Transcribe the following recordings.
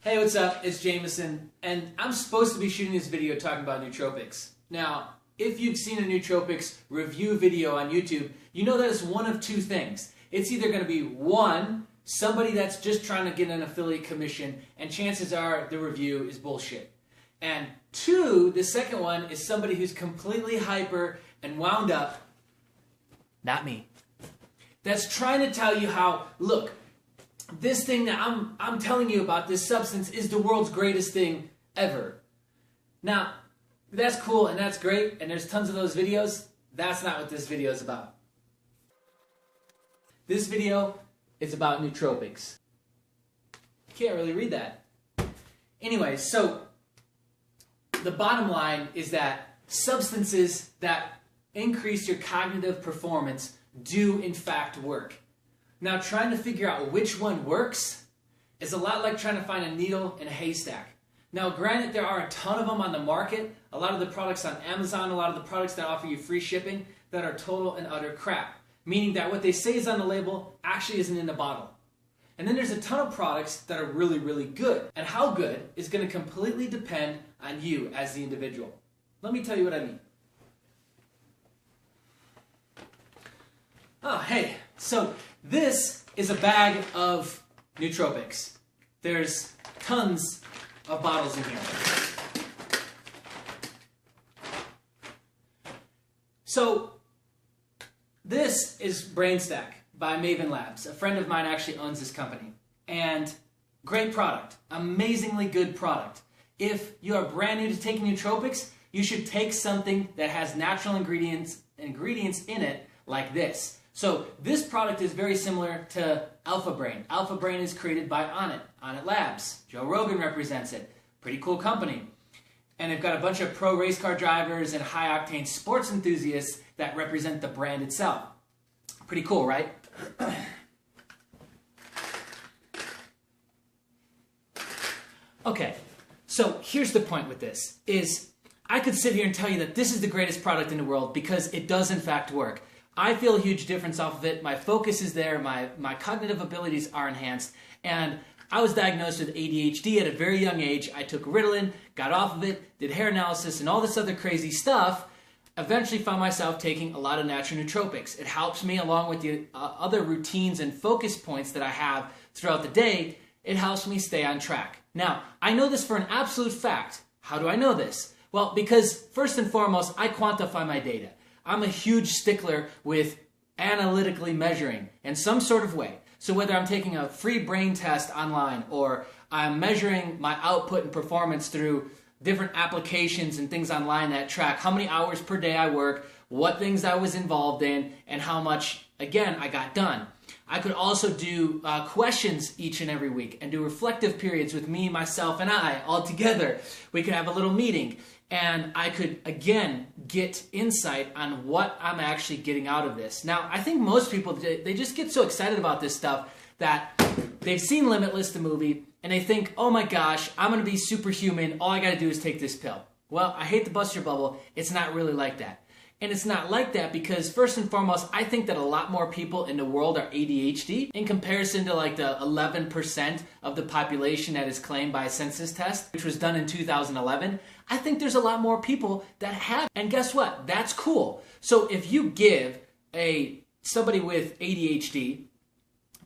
Hey, what's up? It's Jameson, and I'm supposed to be shooting this video talking about nootropics. Now, if you've seen a nootropics review video on YouTube, you know that it's one of two things. It's either going to be one, somebody that's just trying to get an affiliate commission, and chances are the review is bullshit. And two, the second one is somebody who's completely hyper and wound up, not me, that's trying to tell you how, look, this thing that I'm telling you about, this substance, is the world's greatest thing ever. Now, that's cool and that's great, and there's tons of those videos. That's not what this video is about. This video is about nootropics. You can't really read that. Anyway, so the bottom line is that substances that increase your cognitive performance do in fact work. Now, trying to figure out which one works is a lot like trying to find a needle in a haystack. Now, granted, there are a ton of them on the market, a lot of the products on Amazon, a lot of the products that offer you free shipping that are total and utter crap, meaning that what they say is on the label actually isn't in the bottle. And then there's a ton of products that are really, really good. And how good is going to completely depend on you as the individual. Let me tell you what I mean. Oh, hey, so this is a bag of nootropics. There's tons of bottles in here. So this is BrainStack by Maven Labs. A friend of mine actually owns this company. And great product. Amazingly good product. If you are brand new to taking nootropics, you should take something that has natural ingredients in it like this. So this product is very similar to Alpha Brain. Alpha Brain is created by Onnit Labs. Joe Rogan represents it. Pretty cool company. And they've got a bunch of pro race car drivers and high-octane sports enthusiasts that represent the brand itself. Pretty cool, right? Okay, so here's the point with this, is I could sit here and tell you that this is the greatest product in the world because it does in fact work. I feel a huge difference off of it. My focus is there. My cognitive abilities are enhanced. And I was diagnosed with ADHD at a very young age. I took Ritalin, got off of it, did hair analysis, and all this other crazy stuff. Eventually found myself taking a lot of natural nootropics. It helps me along with the other routines and focus points that I have throughout the day. It helps me stay on track. Now, I know this for an absolute fact. How do I know this? Well, because first and foremost, I quantify my data. I'm a huge stickler with analytically measuring in some sort of way. So whether I'm taking a free brain test online or I'm measuring my output and performance through different applications and things online that track how many hours per day I work, what things I was involved in, and how much, again, I got done. I could also do questions each and every week and do reflective periods with me, myself, and I all together. We could have a little meeting. And I could, again, get insight on what I'm actually getting out of this. Now, I think most people, they just get so excited about this stuff that they've seen Limitless, the movie, and they think, oh my gosh, I'm going to be superhuman. All I got to do is take this pill. Well, I hate to bust your bubble. It's not really like that. And it's not like that because, first and foremost, I think that a lot more people in the world are ADHD in comparison to like the 11% of the population that is claimed by a census test, which was done in 2011. I think there's a lot more people that have. And guess what? That's cool. So if you give somebody with ADHD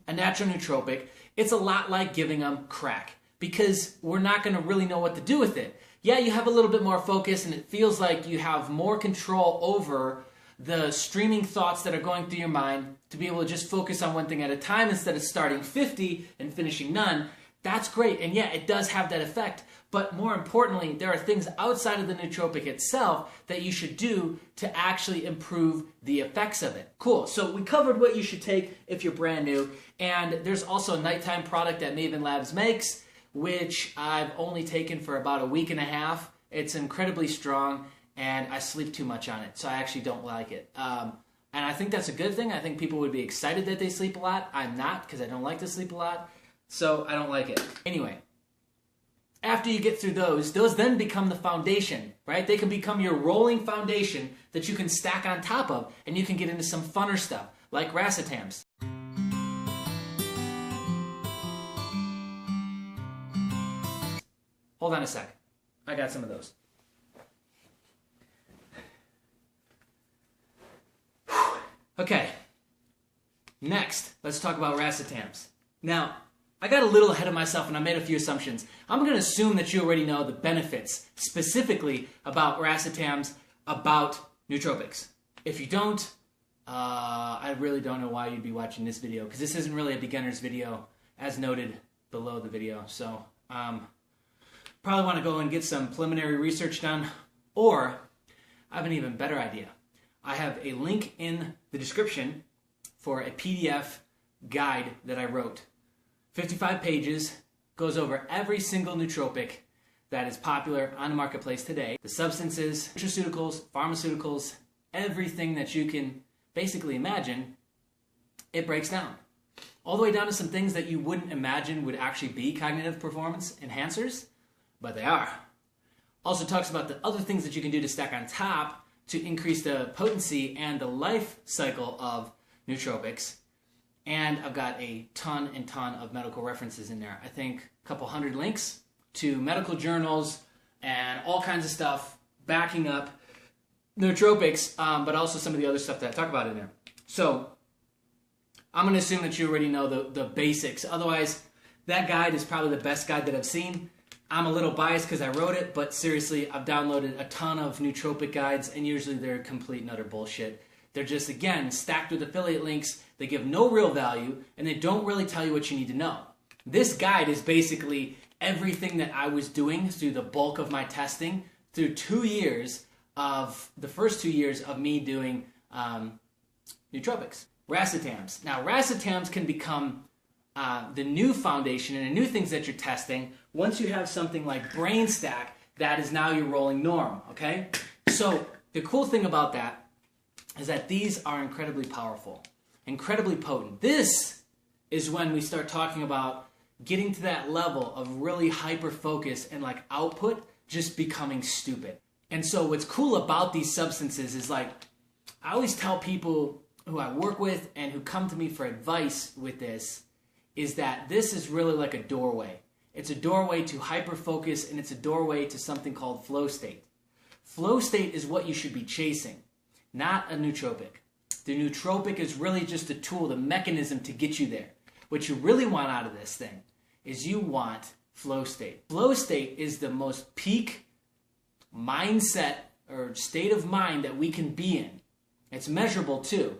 a natural nootropic, it's a lot like giving them crack because we're not going to really know what to do with it. Yeah, you have a little bit more focus and it feels like you have more control over the streaming thoughts that are going through your mind to be able to just focus on one thing at a time instead of starting 50 and finishing none. That's great. And yeah, it does have that effect. But more importantly, there are things outside of the nootropic itself that you should do to actually improve the effects of it. Cool. So we covered what you should take if you're brand new. And there's also a nighttime product that Maven Labs makes, which I've only taken for about a week and a half. It's incredibly strong, and I sleep too much on it, so I actually don't like it. And I think that's a good thing. I think people would be excited that they sleep a lot. I'm not, because I don't like to sleep a lot, so I don't like it. Anyway, after you get through those then become the foundation, right? They can become your rolling foundation that you can stack on top of, and you can get into some funner stuff, like Racetams. Hold on a sec. I got some of those. Okay. Next, let's talk about Racetams. Now, I got a little ahead of myself and I made a few assumptions. I'm going to assume that you already know the benefits, specifically about Racetams, about Nootropics. If you don't, I really don't know why you'd be watching this video, because this isn't really a beginner's video, as noted below the video. So, probably want to go and get some preliminary research done, or I have an even better idea. I have a link in the description for a PDF guide that I wrote. 55 pages, goes over every single nootropic that is popular on the marketplace today. The substances, nutraceuticals, pharmaceuticals, everything that you can basically imagine, it breaks down. All the way down to some things that you wouldn't imagine would actually be cognitive performance enhancers, but they are. Also talks about the other things that you can do to stack on top to increase the potency and the life cycle of nootropics. And I've got a ton and ton of medical references in there. I think a couple hundred links to medical journals and all kinds of stuff backing up nootropics, but also some of the other stuff that I talk about in there. So I'm going to assume that you already know the basics. Otherwise, that guide is probably the best guide that I've seen. I'm a little biased because I wrote it, but seriously, I've downloaded a ton of nootropic guides, and usually they're complete and utter bullshit. They're just, again, stacked with affiliate links. They give no real value, and they don't really tell you what you need to know. This guide is basically everything that I was doing through the bulk of my testing through 2 years of the first 2 years of me doing nootropics. Racetams. Now, Racetams can become the new foundation and the new things that you're testing once you have something like Brain Stack that is now your rolling norm, okay? So the cool thing about that is that these are incredibly powerful, incredibly potent. This is when we start talking about getting to that level of really hyper-focus and like output just becoming stupid. And so what's cool about these substances is, like, I always tell people who I work with and who come to me for advice with this is that this is really like a doorway. It's a doorway to hyper-focus, and it's a doorway to something called flow state. Flow state is what you should be chasing, not a nootropic. The nootropic is really just a tool, the mechanism to get you there. What you really want out of this thing is you want flow state. Flow state is the most peak mindset or state of mind that we can be in. It's measurable too.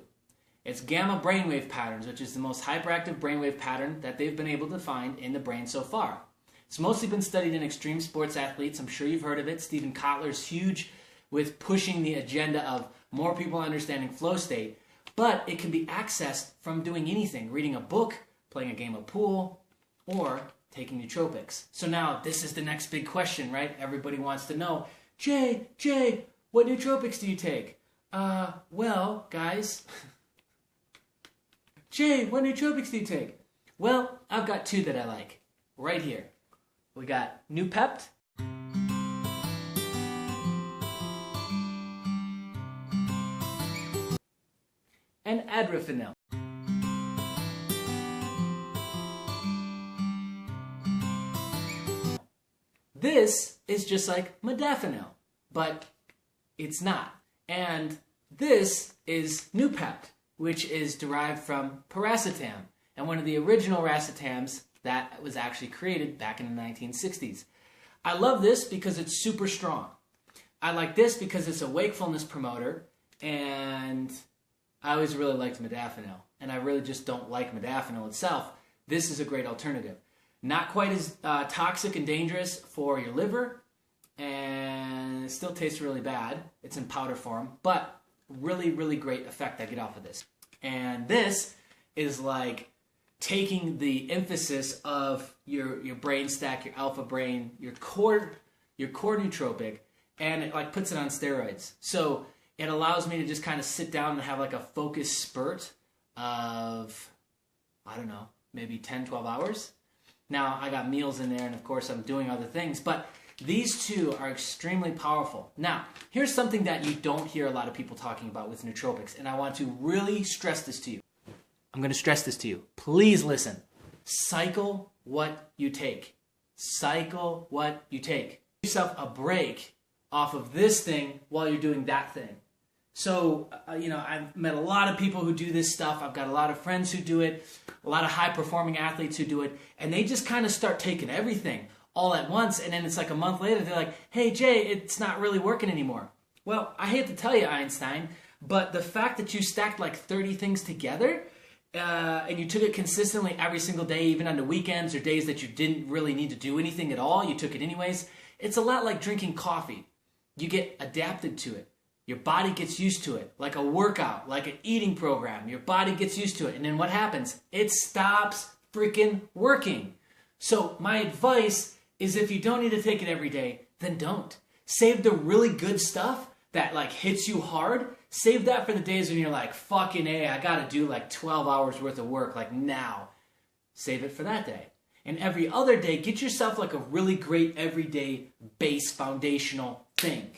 It's gamma brainwave patterns, which is the most hyperactive brainwave pattern that they've been able to find in the brain so far. It's mostly been studied in extreme sports athletes. I'm sure you've heard of it. Steven Kotler's huge with pushing the agenda of more people understanding flow state. But it can be accessed from doing anything, reading a book, playing a game of pool, or taking nootropics. So now this is the next big question, right? Everybody wants to know, Jay, what nootropics do you take? Well, guys, Jay, what nootropics do you take? Well, I've got two that I like, right here. We got Noopept and Adrafinil. This is just like modafinil, but it's not. And this is Noopept, which is derived from Piracetam, and one of the original Racetams that was actually created back in the 1960s. I love this because it's super strong. I like this because it's a wakefulness promoter, and I always really liked modafinil, and I really just don't like modafinil itself. This is a great alternative. Not quite as toxic and dangerous for your liver, and it still tastes really bad. It's in powder form, but really, really great effect I get off of this. And this is like taking the emphasis of your brain stack, your alpha brain, your core nootropic, and it like puts it on steroids. So it allows me to just kind of sit down and have like a focused spurt of, I don't know, maybe 10, 12 hours. Now I got meals in there, and of course I'm doing other things, but these two are extremely powerful. Now, here's something that you don't hear a lot of people talking about with nootropics, and I want to really stress this to you. I'm going to stress this to you. Please listen. Cycle what you take. Cycle what you take. Give yourself a break off of this thing while you're doing that thing. So, I've met a lot of people who do this stuff. I've got a lot of friends who do it, a lot of high-performing athletes who do it, and they just kind of start taking everything all at once, and then it's like a month later, they're like, hey, Jay, it's not really working anymore. Well, I hate to tell you, Einstein, but the fact that you stacked like 30 things together, and you took it consistently every single day, even on the weekends or days that you didn't really need to do anything at all, you took it anyways, it's a lot like drinking coffee. You get adapted to it. Your body gets used to it, like a workout, like an eating program. Your body gets used to it, and then what happens? It stops freaking working. So my advice is if you don't need to take it every day, then don't. Save the really good stuff that like hits you hard. Save that for the days when you're like, fucking A, I gotta do like 12 hours worth of work, like now. Save it for that day. And every other day, get yourself like a really great everyday base foundational thing.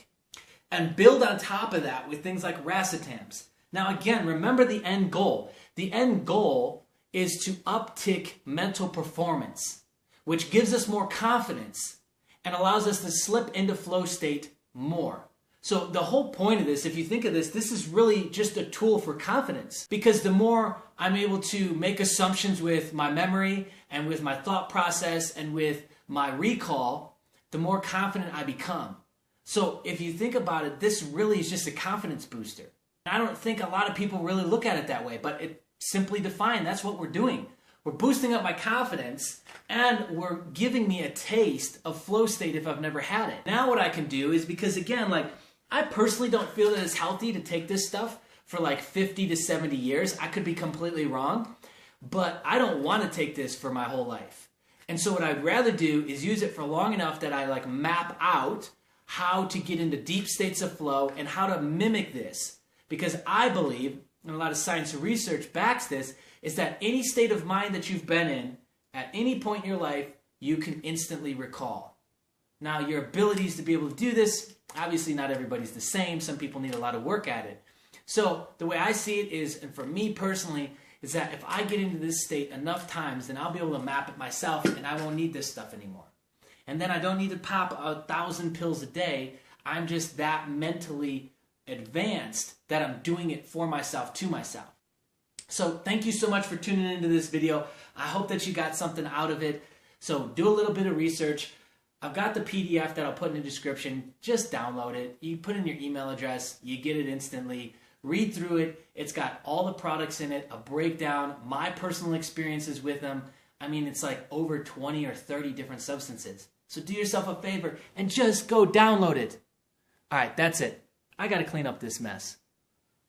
And build on top of that with things like Racetams. Now again, remember the end goal. The end goal is to uptick mental performance, which gives us more confidence and allows us to slip into flow state more. So the whole point of this, if you think of this, this is really just a tool for confidence. Because the more I'm able to make assumptions with my memory and with my thought process and with my recall, the more confident I become. So if you think about it, this really is just a confidence booster. I don't think a lot of people really look at it that way, but it simply defined, that's what we're doing. We're boosting up my confidence and we're giving me a taste of flow state if I've never had it. Now what I can do is, because again, like I personally don't feel that it's healthy to take this stuff for like 50 to 70 years. I could be completely wrong, but I don't want to take this for my whole life. And so what I'd rather do is use it for long enough that I like map out how to get into deep states of flow and how to mimic this. Because I believe, and a lot of science and research backs this, is that any state of mind that you've been in at any point in your life, you can instantly recall. Now, your abilities to be able to do this, obviously not everybody's the same. Some people need a lot of work at it. So the way I see it is, and for me personally, is that if I get into this state enough times, then I'll be able to map it myself and I won't need this stuff anymore. And then I don't need to pop 1,000 pills a day. I'm just that mentally advanced that I'm doing it for myself, to myself. So thank you so much for tuning into this video. I hope that you got something out of it. So do a little bit of research. I've got the PDF that I'll put in the description. Just download it. You put in your email address. You get it instantly. Read through it. It's got all the products in it, a breakdown, my personal experiences with them. I mean, it's like over 20 or 30 different substances. So do yourself a favor and just go download it. All right, that's it. I got to clean up this mess.